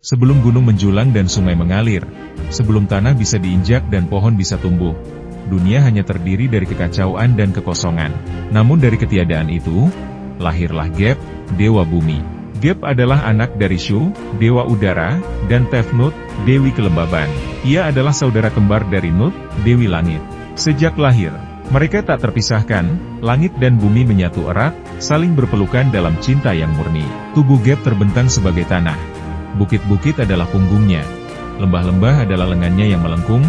Sebelum gunung menjulang dan sungai mengalir, sebelum tanah bisa diinjak dan pohon bisa tumbuh, dunia hanya terdiri dari kekacauan dan kekosongan. Namun dari ketiadaan itu, lahirlah Geb, Dewa Bumi. Geb adalah anak dari Shu, Dewa Udara, dan Tefnut, Dewi Kelembaban. Ia adalah saudara kembar dari Nut, Dewi Langit. Sejak lahir, mereka tak terpisahkan, langit dan bumi menyatu erat, saling berpelukan dalam cinta yang murni. Tubuh Geb terbentang sebagai tanah. Bukit-bukit adalah punggungnya. Lembah-lembah adalah lengannya yang melengkung,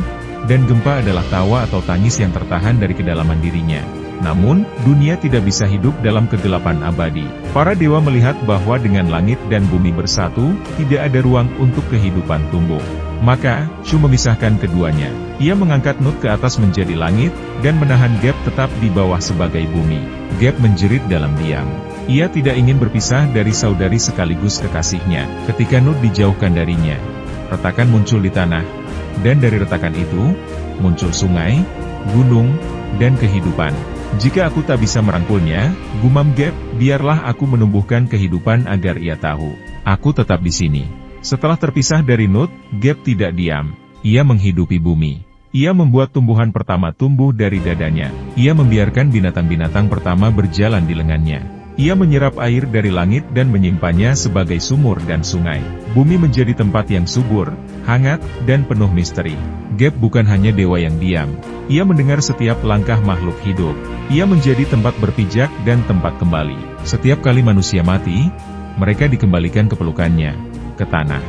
dan gempa adalah tawa atau tangis yang tertahan dari kedalaman dirinya. Namun, dunia tidak bisa hidup dalam kegelapan abadi. Para dewa melihat bahwa dengan langit dan bumi bersatu, tidak ada ruang untuk kehidupan tumbuh. Maka, Shu memisahkan keduanya. Ia mengangkat Nut ke atas menjadi langit, dan menahan Geb tetap di bawah sebagai bumi. Geb menjerit dalam diam. Ia tidak ingin berpisah dari saudari sekaligus kekasihnya. Ketika Nut dijauhkan darinya, retakan muncul di tanah, dan dari retakan itu, muncul sungai, gunung, dan kehidupan. Jika aku tak bisa merangkulnya, gumam Geb, biarlah aku menumbuhkan kehidupan agar ia tahu. Aku tetap di sini. Setelah terpisah dari Nut, Geb tidak diam. Ia menghidupi bumi. Ia membuat tumbuhan pertama tumbuh dari dadanya. Ia membiarkan binatang-binatang pertama berjalan di lengannya. Ia menyerap air dari langit dan menyimpannya sebagai sumur dan sungai. Bumi menjadi tempat yang subur, hangat, dan penuh misteri. Geb bukan hanya dewa yang diam. Ia mendengar setiap langkah makhluk hidup. Ia menjadi tempat berpijak dan tempat kembali. Setiap kali manusia mati, mereka dikembalikan ke pelukannya, ke tanah.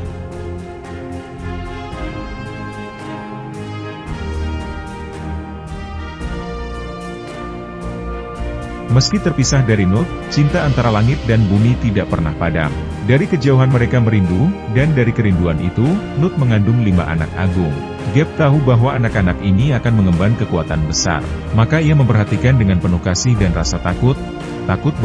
Meski terpisah dari Nut, cinta antara langit dan bumi tidak pernah padam. Dari kejauhan mereka merindu, dan dari kerinduan itu, Nut mengandung 5 anak agung. Geb tahu bahwa anak-anak ini akan mengemban kekuatan besar. Maka ia memperhatikan dengan penuh kasih dan rasa takut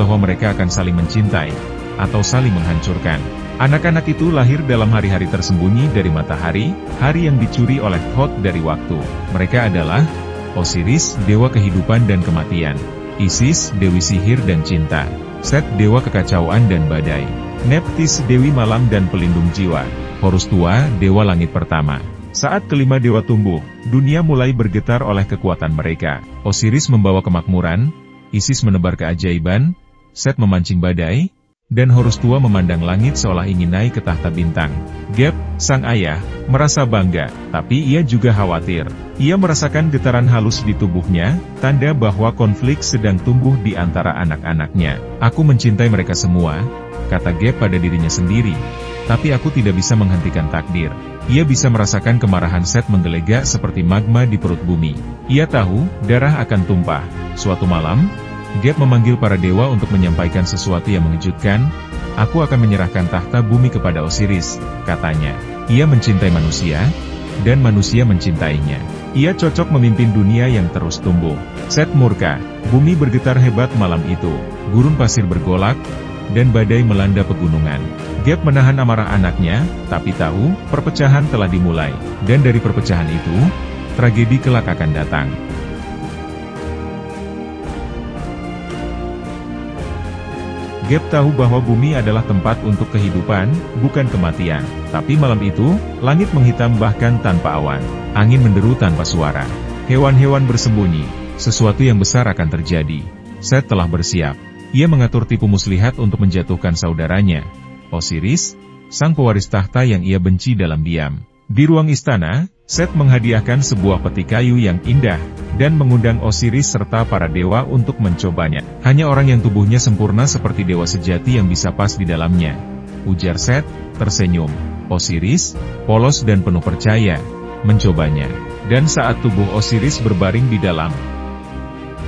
bahwa mereka akan saling mencintai, atau saling menghancurkan. Anak-anak itu lahir dalam hari-hari tersembunyi dari matahari, hari yang dicuri oleh Thoth dari waktu. Mereka adalah Osiris, dewa kehidupan dan kematian; Isis, dewi sihir dan cinta; Set, dewa kekacauan dan badai; Nephthys, dewi malam dan pelindung jiwa; Horus Tua, dewa langit pertama. Saat kelima dewa tumbuh, dunia mulai bergetar oleh kekuatan mereka. Osiris membawa kemakmuran, Isis menebar keajaiban, Set memancing badai, dan Horus Tua memandang langit seolah ingin naik ke tahta bintang. Geb, sang ayah, merasa bangga, tapi ia juga khawatir. Ia merasakan getaran halus di tubuhnya, tanda bahwa konflik sedang tumbuh di antara anak-anaknya. Aku mencintai mereka semua, kata Geb pada dirinya sendiri. Tapi aku tidak bisa menghentikan takdir. Ia bisa merasakan kemarahan Set menggelegak seperti magma di perut bumi. Ia tahu, darah akan tumpah. Suatu malam, Geb memanggil para dewa untuk menyampaikan sesuatu yang mengejutkan. Aku akan menyerahkan tahta bumi kepada Osiris, katanya. Ia mencintai manusia, dan manusia mencintainya. Ia cocok memimpin dunia yang terus tumbuh. Set murka, bumi bergetar hebat malam itu. Gurun pasir bergolak, dan badai melanda pegunungan. Geb menahan amarah anaknya, tapi tahu, perpecahan telah dimulai. Dan dari perpecahan itu, tragedi kelak akan datang. Geb tahu bahwa bumi adalah tempat untuk kehidupan, bukan kematian. Tapi malam itu, langit menghitam bahkan tanpa awan. Angin menderu tanpa suara. Hewan-hewan bersembunyi. Sesuatu yang besar akan terjadi. Set telah bersiap. Ia mengatur tipu muslihat untuk menjatuhkan saudaranya, Osiris, sang pewaris tahta yang ia benci dalam diam. Di ruang istana, Set menghadiahkan sebuah peti kayu yang indah, dan mengundang Osiris serta para dewa untuk mencobanya. Hanya orang yang tubuhnya sempurna seperti dewa sejati yang bisa pas di dalamnya, ujar Set, tersenyum. Osiris, polos dan penuh percaya, mencobanya. Dan saat tubuh Osiris berbaring di dalam,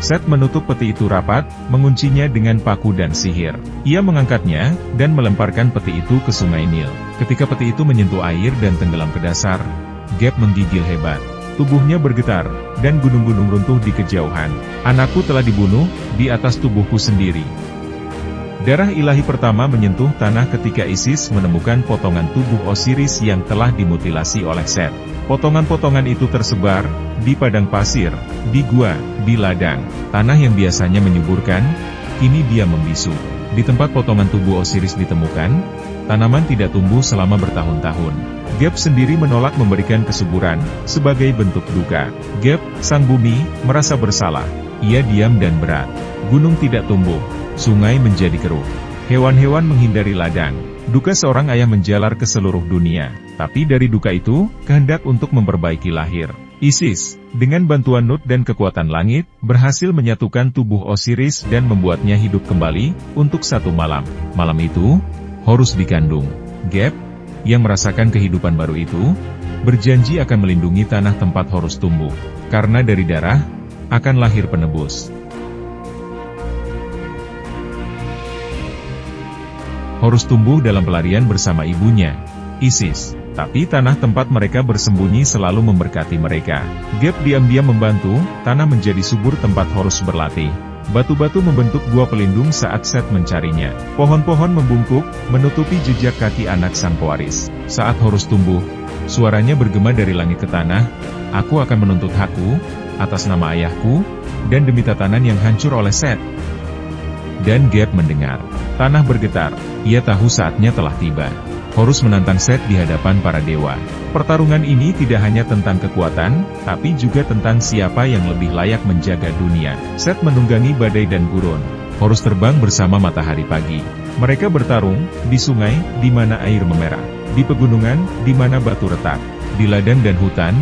Set menutup peti itu rapat, menguncinya dengan paku dan sihir. Ia mengangkatnya, dan melemparkan peti itu ke sungai Nil. Ketika peti itu menyentuh air dan tenggelam ke dasar, Geb menggigil hebat. Tubuhnya bergetar, dan gunung-gunung runtuh di kejauhan. Anakku telah dibunuh, di atas tubuhku sendiri. Darah ilahi pertama menyentuh tanah ketika Isis menemukan potongan tubuh Osiris yang telah dimutilasi oleh Set. Potongan-potongan itu tersebar di padang pasir, di gua, di ladang. Tanah yang biasanya menyuburkan, kini dia membisu. Di tempat potongan tubuh Osiris ditemukan, tanaman tidak tumbuh selama bertahun-tahun. Gap sendiri menolak memberikan kesuburan, sebagai bentuk duka. Gap, sang bumi, merasa bersalah. Ia diam dan berat. Gunung tidak tumbuh. Sungai menjadi keruh. Hewan-hewan menghindari ladang. Duka seorang ayah menjalar ke seluruh dunia. Tapi dari duka itu, kehendak untuk memperbaiki lahir. Isis, dengan bantuan Nut dan kekuatan langit, berhasil menyatukan tubuh Osiris dan membuatnya hidup kembali, untuk satu malam. Malam itu, Horus dikandung. Gap, yang merasakan kehidupan baru itu, berjanji akan melindungi tanah tempat Horus tumbuh. Karena dari darah, akan lahir penebus. Horus tumbuh dalam pelarian bersama ibunya, Isis. Tapi tanah tempat mereka bersembunyi selalu memberkati mereka. Gap diam-diam membantu, tanah menjadi subur tempat Horus berlatih. Batu-batu membentuk gua pelindung saat Set mencarinya. Pohon-pohon membungkuk, menutupi jejak kaki anak sang pewaris. Saat Horus tumbuh, suaranya bergema dari langit ke tanah, "Aku akan menuntut hakku, atas nama ayahku, dan demi tatanan yang hancur oleh Set." Dan Gap mendengar. Tanah bergetar, ia tahu saatnya telah tiba. Horus menantang Set di hadapan para dewa. Pertarungan ini tidak hanya tentang kekuatan, tapi juga tentang siapa yang lebih layak menjaga dunia. Set menunggangi badai dan gurun. Horus terbang bersama matahari pagi. Mereka bertarung, di sungai, di mana air memerah. Di pegunungan, di mana batu retak. Di ladang dan hutan,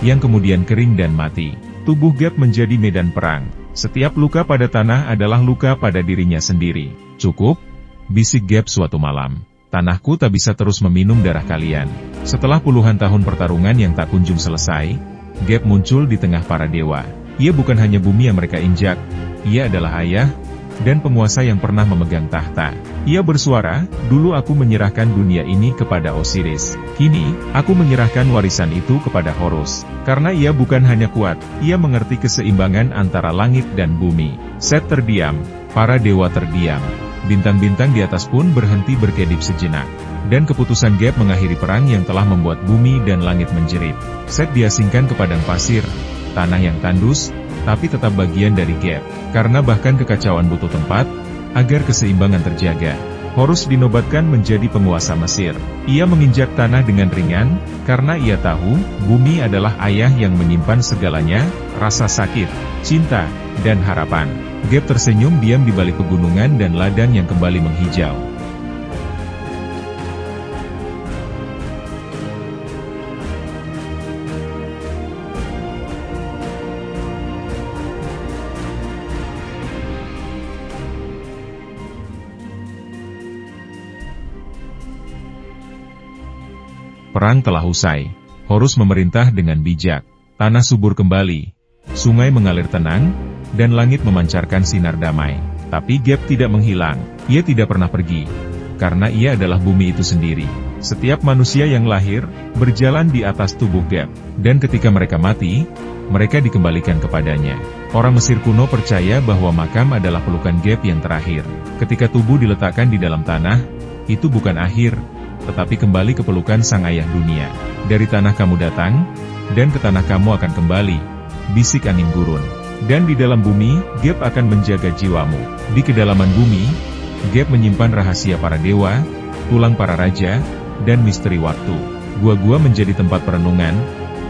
yang kemudian kering dan mati. Tubuh Gap menjadi medan perang. Setiap luka pada tanah adalah luka pada dirinya sendiri. "Cukup," bisik Gap suatu malam. "Tanahku tak bisa terus meminum darah kalian." Setelah puluhan tahun pertarungan yang tak kunjung selesai, Gap muncul di tengah para dewa. Ia bukan hanya bumi yang mereka injak, ia adalah ayah, dan penguasa yang pernah memegang tahta. Ia bersuara, "Dulu aku menyerahkan dunia ini kepada Osiris. Kini, aku menyerahkan warisan itu kepada Horus." Karena ia bukan hanya kuat, ia mengerti keseimbangan antara langit dan bumi. Set terdiam, para dewa terdiam. Bintang-bintang di atas pun berhenti berkedip sejenak. Dan keputusan Gap mengakhiri perang yang telah membuat bumi dan langit menjerit. Set diasingkan ke padang pasir, tanah yang tandus, tapi tetap bagian dari Gap. Karena bahkan kekacauan butuh tempat, agar keseimbangan terjaga. Horus dinobatkan menjadi penguasa Mesir. Ia menginjak tanah dengan ringan, karena ia tahu, bumi adalah ayah yang menyimpan segalanya, rasa sakit, cinta, dan harapan. Gap tersenyum diam di balik pegunungan dan ladang yang kembali menghijau. Perang telah usai. Horus memerintah dengan bijak. Tanah subur kembali. Sungai mengalir tenang, dan langit memancarkan sinar damai. Tapi Gap tidak menghilang. Ia tidak pernah pergi. Karena ia adalah bumi itu sendiri. Setiap manusia yang lahir, berjalan di atas tubuh Gap. Dan ketika mereka mati, mereka dikembalikan kepadanya. Orang Mesir kuno percaya bahwa makam adalah pelukan Gap yang terakhir. Ketika tubuh diletakkan di dalam tanah, itu bukan akhir, tetapi kembali ke pelukan sang ayah dunia. "Dari tanah kamu datang, dan ke tanah kamu akan kembali," bisik angin gurun. "Dan di dalam bumi, Gap akan menjaga jiwamu." Di kedalaman bumi, Gap menyimpan rahasia para dewa, tulang para raja, dan misteri waktu. Gua-gua menjadi tempat perenungan,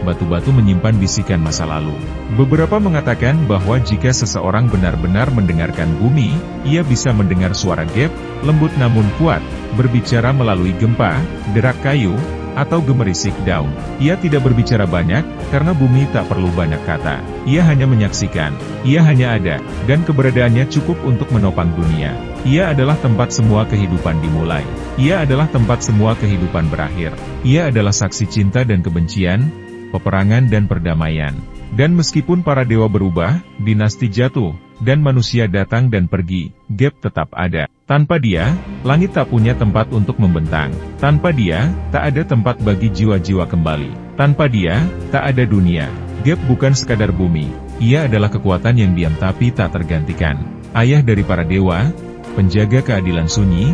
batu-batu menyimpan bisikan masa lalu. Beberapa mengatakan bahwa jika seseorang benar-benar mendengarkan bumi, ia bisa mendengar suara Gap, lembut namun kuat, berbicara melalui gempa, derak kayu, atau gemerisik daun. Ia tidak berbicara banyak, karena bumi tak perlu banyak kata. Ia hanya menyaksikan, ia hanya ada, dan keberadaannya cukup untuk menopang dunia. Ia adalah tempat semua kehidupan dimulai. Ia adalah tempat semua kehidupan berakhir. Ia adalah saksi cinta dan kebencian, peperangan dan perdamaian. Dan meskipun para dewa berubah, dinasti jatuh, dan manusia datang dan pergi, Gap tetap ada. Tanpa dia, langit tak punya tempat untuk membentang. Tanpa dia, tak ada tempat bagi jiwa-jiwa kembali. Tanpa dia, tak ada dunia. Gap bukan sekadar bumi. Ia adalah kekuatan yang diam tapi tak tergantikan. Ayah dari para dewa, penjaga keadilan sunyi,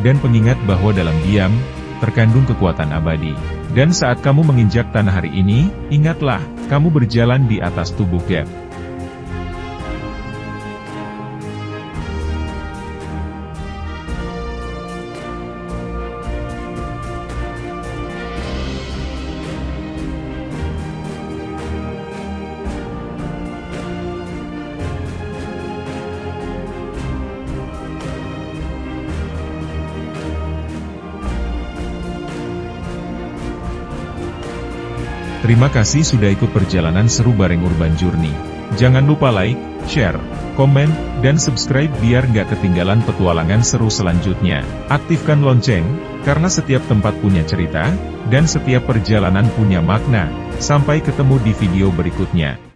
dan pengingat bahwa dalam diam, terkandung kekuatan abadi. Dan saat kamu menginjak tanah hari ini, ingatlah, kamu berjalan di atas tubuh Gap. Terima kasih sudah ikut perjalanan seru bareng Urban Journey. Jangan lupa like, share, komen, dan subscribe biar nggak ketinggalan petualangan seru selanjutnya. Aktifkan lonceng, karena setiap tempat punya cerita, dan setiap perjalanan punya makna. Sampai ketemu di video berikutnya.